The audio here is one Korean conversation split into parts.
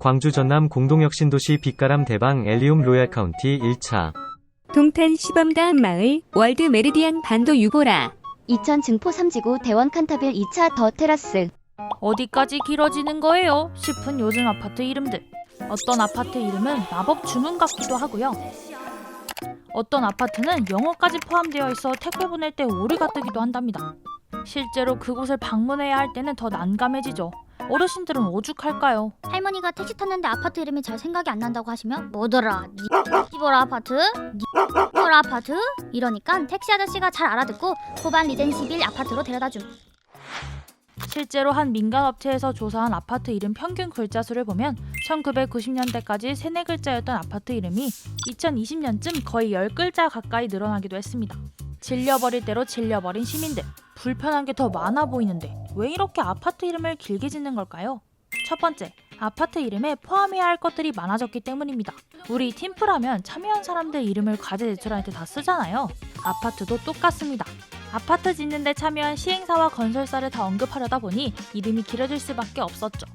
광주 전남 공동혁신도시 빛가람 대방 엘리움 로얄 카운티 1차. 동탄 시범다한 마을 월드 메리디안 반도 유보라. 이천 증포 3지구 대원 칸타빌 2차 더 테라스. 어디까지 길어지는 거예요? 싶은 요즘 아파트 이름들. 어떤 아파트 이름은 마법 주문 같기도 하고요. 어떤 아파트는 영어까지 포함되어 있어 택배 보낼 때 오류가 뜨기도 한답니다. 실제로 그곳을 방문해야 할 때는 더 난감해지죠. 어르신들은 오죽할까요? 할머니가 택시 탔는데 아파트 이름이 잘 생각이 안 난다고 하시면 뭐더라? 니보라 아파트? 니보라 아파트? 이러니까 택시 아저씨가 잘 알아듣고 호반 리젠시빌 아파트로 데려다줌. 실제로 한 민간업체에서 조사한 아파트 이름 평균 글자 수를 보면 1990년대까지 3-4글자였던 아파트 이름이 2020년쯤 거의 10글자 가까이 늘어나기도 했습니다. 질려버릴 대로 질려버린 시민들. 불편한 게 더 많아 보이는데 왜 이렇게 아파트 이름을 길게 짓는 걸까요? 첫 번째, 아파트 이름에 포함해야 할 것들이 많아졌기 때문입니다. 우리 팀플하면 참여한 사람들 이름을 과제 제출할 때 다 쓰잖아요. 아파트도 똑같습니다. 아파트 짓는데 참여한 시행사와 건설사를 다 언급하려다 보니 이름이 길어질 수밖에 없었죠.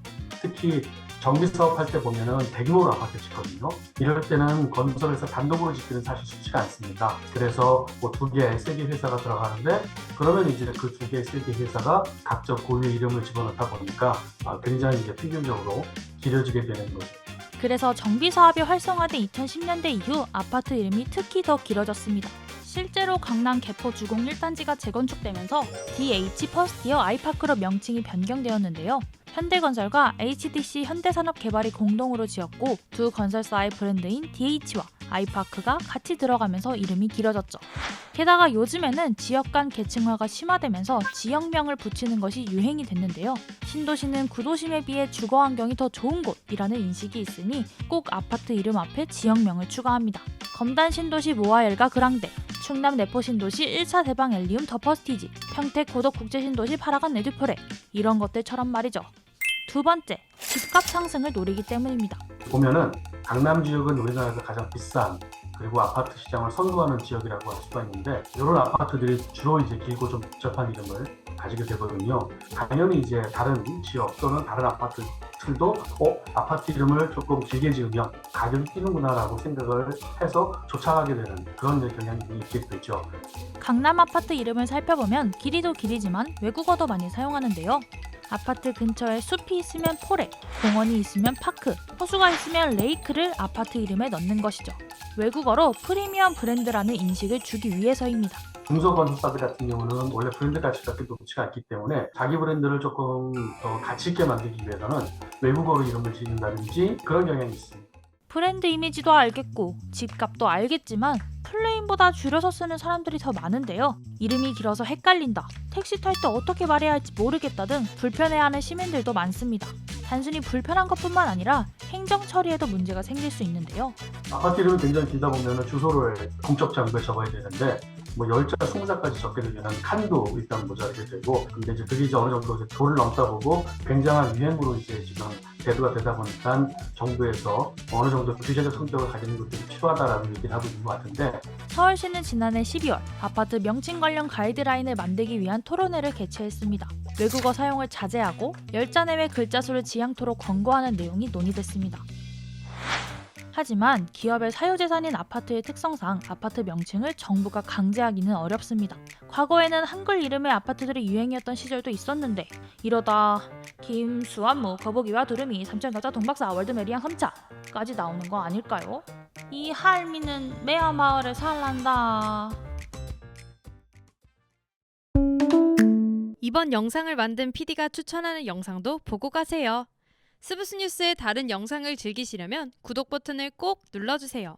특히 정비 사업할 때 보면은 대규모로 아파트 짓거든요. 이럴 때는 건설회사 단독으로 짓기는 사실 쉽지가 않습니다. 그래서 뭐 2개, 3개 회사가 들어가는데 그러면 이제 그 2개, 3개 회사가 각자 고유의 이름을 집어넣다 보니까 굉장히 이제 평균적으로 길어지게 되는 거죠. 그래서 정비 사업이 활성화된 2010년대 이후 아파트 이름이 특히 더 길어졌습니다. 실제로 강남 개포 주공 1단지가 재건축되면서 DH 퍼스티어 아이파크로 명칭이 변경되었는데요. 현대건설과 HDC 현대산업개발이 공동으로 지었고 두 건설사의 브랜드인 DH와 아이파크가 같이 들어가면서 이름이 길어졌죠. 게다가 요즘에는 지역 간 계층화가 심화되면서 지역명을 붙이는 것이 유행이 됐는데요. 신도시는 구도심에 비해 주거환경이 더 좋은 곳이라는 인식이 있으니 꼭 아파트 이름 앞에 지역명을 추가합니다. 검단 신도시 모아엘가 그랑데, 충남 내포 신도시 1차 대방 엘리움 더 퍼스티지, 평택 고덕 국제신도시 파라간 레듀퍼레 이런 것들처럼 말이죠. 두 번째, 집값 상승을 노리기 때문입니다. 보면은 강남 지역은 우리나라에서 가장 비싼 그리고 아파트 시장을 선도하는 지역이라고 할 수가 있는데 이런 아파트들이 주로 이제 길고 좀 복잡한 이름을 가지게 되거든요. 당연히 이제 다른 지역 또는 다른 아파트들도 아파트 이름을 조금 길게 지으면 가격이 뛰는구나라고 생각을 해서 쫓아가게 되는 그런 경향이 있게 되죠. 강남 아파트 이름을 살펴보면 길이도 길이지만 외국어도 많이 사용하는데요. 아파트 근처에 숲이 있으면 포레, 공원이 있으면 파크, 호수가 있으면 레이크를 아파트 이름에 넣는 것이죠. 외국어로 프리미엄 브랜드라는 인식을 주기 위해서입니다. 중소건설사들 같은 경우는 원래 브랜드 가치가 그렇게 높지가 않기 때문에 자기 브랜드를 조금 더 가치 있게 만들기 위해서는 외국어로 이름을 짓는다든지 그런 경향이 있습니다. 브랜드 이미지도 알겠고 집값도 알겠지만 플레인보다 줄여서 쓰는 사람들이 더 많은데요. 이름이 길어서 헷갈린다, 택시 탈 때 어떻게 말해야 할지 모르겠다 등 불편해하는 시민들도 많습니다. 단순히 불편한 것뿐만 아니라 행정 처리에도 문제가 생길 수 있는데요. 아파트 이름이 굉장히 길다 보면 주소를 공적 장부에 적어야 되는데 뭐 10자, 20자까지 적게 되면 칸도 일단 모자라게 되고 근데 이제 그게 이제 어느 정도 이제 도를 넘다 보고 굉장한 유행으로 이제 지금 대두가 되다 보니까 정부에서 어느 정도 규제적 성격을 가지는 것들이 필요하다라는 얘기를 하고 있는 것 같은데 서울시는 지난해 12월 아파트 명칭 관련 가이드라인을 만들기 위한 토론회를 개최했습니다. 외국어 사용을 자제하고 10자 내외 글자 수를 지향토록 권고하는 내용이 논의됐습니다. 하지만 기업의 사유재산인 아파트의 특성상 아파트 명칭을 정부가 강제하기는 어렵습니다. 과거에는 한글 이름의 아파트들이 유행이었던 시절도 있었는데 이러다 김수완무 거북이와 두루미 삼천가자 동박사 월드메리안 3차까지 나오는 거 아닐까요? 이 할미는 매화마을에 살란다. 이번 영상을 만든 PD가 추천하는 영상도 보고 가세요. 스브스 뉴스의 다른 영상을 즐기시려면 구독 버튼을 꼭 눌러주세요.